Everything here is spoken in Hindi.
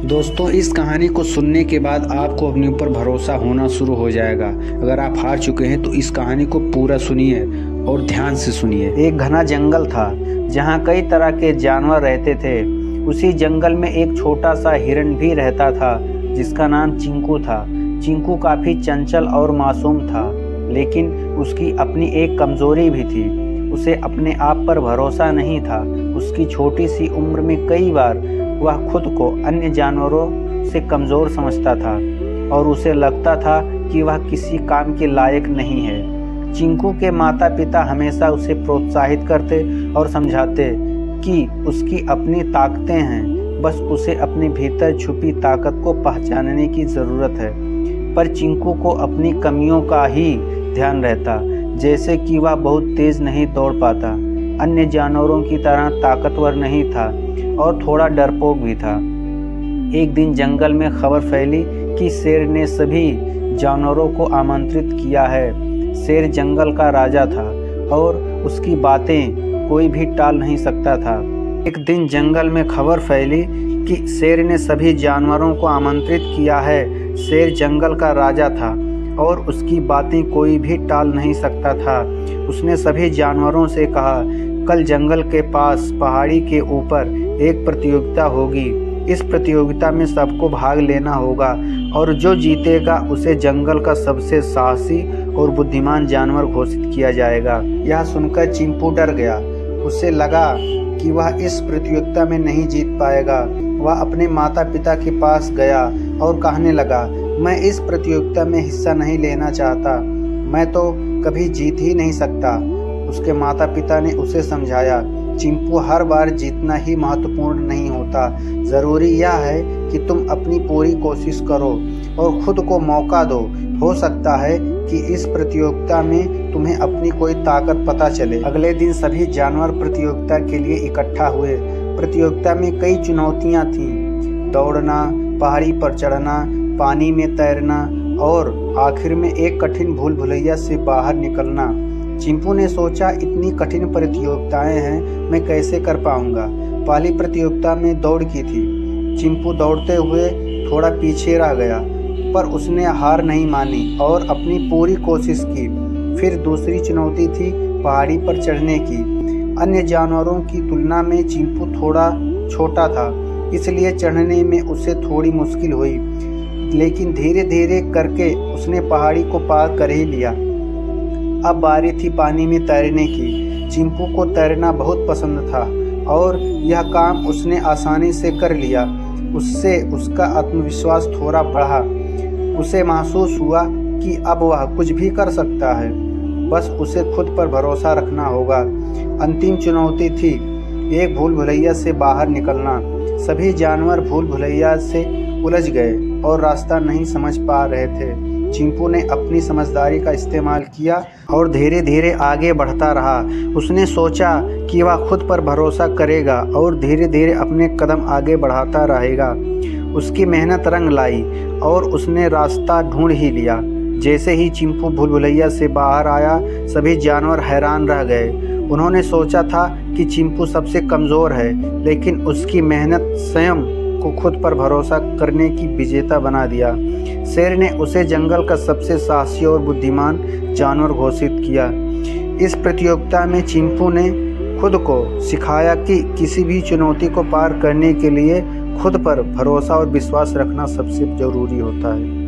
दोस्तों, इस कहानी को सुनने के बाद आपको अपने ऊपर भरोसा होना शुरू हो जाएगा। अगर आप हार चुके हैं तो इस कहानी को पूरा सुनिए और ध्यान से सुनिए। एक घना जंगल था जहाँ कई तरह के जानवर रहते थे। उसी जंगल में एक छोटा सा हिरण भी रहता था जिसका नाम चिंकू था। चिंकू काफ़ी चंचल और मासूम था, लेकिन उसकी अपनी एक कमज़ोरी भी थी। उसे अपने आप पर भरोसा नहीं था। उसकी छोटी सी उम्र में कई बार वह खुद को अन्य जानवरों से कमज़ोर समझता था और उसे लगता था कि वह किसी काम के लायक नहीं है। चिंकू के माता पिता हमेशा उसे प्रोत्साहित करते और समझाते कि उसकी अपनी ताकतें हैं, बस उसे अपने भीतर छुपी ताकत को पहचानने की ज़रूरत है। पर चिंकू को अपनी कमियों का ही ध्यान रहता, जैसे कि वह बहुत तेज़ नहीं दौड़ पाता, अन्य जानवरों की तरह ताकतवर नहीं था और थोड़ा डरपोक भी था। एक दिन जंगल में खबर फैली कि शेर ने सभी जानवरों को आमंत्रित किया है। शेर जंगल का राजा था और उसकी बातें कोई भी टाल नहीं सकता था। एक दिन जंगल में खबर फैली कि शेर ने सभी जानवरों को आमंत्रित किया है। शेर जंगल का राजा था और उसकी बातें कोई भी टाल नहीं सकता था। उसने सभी जानवरों से कहा, कल जंगल के पास पहाड़ी के ऊपर एक प्रतियोगिता होगी। इस प्रतियोगिता में सबको भाग लेना होगा और जो जीतेगा उसे जंगल का सबसे साहसी और बुद्धिमान जानवर घोषित किया जाएगा। यह सुनकर चिंपू डर गया। उसे लगा कि वह इस प्रतियोगिता में नहीं जीत पाएगा। वह अपने माता पिता के पास गया और कहने लगा, मैं इस प्रतियोगिता में हिस्सा नहीं लेना चाहता, मैं तो कभी जीत ही नहीं सकता। उसके माता पिता ने उसे समझाया, चिंपू, हर बार जीतना ही महत्वपूर्ण नहीं होता। ज़रूरी यह है कि तुम अपनी पूरी कोशिश करो और खुद को मौका दो। हो सकता है कि इस प्रतियोगिता में तुम्हें अपनी कोई ताकत पता चले। अगले दिन सभी जानवर प्रतियोगिता के लिए इकट्ठा हुए। प्रतियोगिता में कई चुनौतियां थीं, दौड़ना, पहाड़ी पर चढ़ना, पानी में तैरना और आखिर में एक कठिन भूल भुलैया से बाहर निकलना। चिंपू ने सोचा, इतनी कठिन प्रतियोगिताएं हैं, मैं कैसे कर पाऊंगा। पहली प्रतियोगिता में दौड़ की थी। चिंपू दौड़ते हुए थोड़ा पीछे रह गया, पर उसने हार नहीं मानी और अपनी पूरी कोशिश की। फिर दूसरी चुनौती थी पहाड़ी पर चढ़ने की। अन्य जानवरों की तुलना में चिंपू थोड़ा छोटा था, इसलिए चढ़ने में उसे थोड़ी मुश्किल हुई, लेकिन धीरे धीरे करके उसने पहाड़ी को पार कर ही लिया। अब बारी थी पानी में तैरने की। चिंपू को तैरना बहुत पसंद था और यह काम उसने आसानी से कर लिया। उससे उसका आत्मविश्वास थोड़ा बढ़ा। उसे महसूस हुआ कि अब वह कुछ भी कर सकता है, बस उसे खुद पर भरोसा रखना होगा। अंतिम चुनौती थी एक भूल भुलैया से बाहर निकलना। सभी जानवर भूल भुलैया से उलझ गए और रास्ता नहीं समझ पा रहे थे। चिंपू ने अपनी समझदारी का इस्तेमाल किया और धीरे धीरे आगे बढ़ता रहा। उसने सोचा कि वह खुद पर भरोसा करेगा और धीरे धीरे अपने कदम आगे बढ़ाता रहेगा। उसकी मेहनत रंग लाई और उसने रास्ता ढूंढ ही लिया। जैसे ही चिंपू भूल भुलैया से बाहर आया, सभी जानवर हैरान रह गए। उन्होंने सोचा था कि चिंपू सबसे कमज़ोर है, लेकिन उसकी मेहनत स्वयं को खुद पर भरोसा करने की विजेता बना दिया। शेर ने उसे जंगल का सबसे साहसी और बुद्धिमान जानवर घोषित किया। इस प्रतियोगिता में चिंपू ने खुद को सिखाया कि किसी भी चुनौती को पार करने के लिए खुद पर भरोसा और विश्वास रखना सबसे ज़रूरी होता है।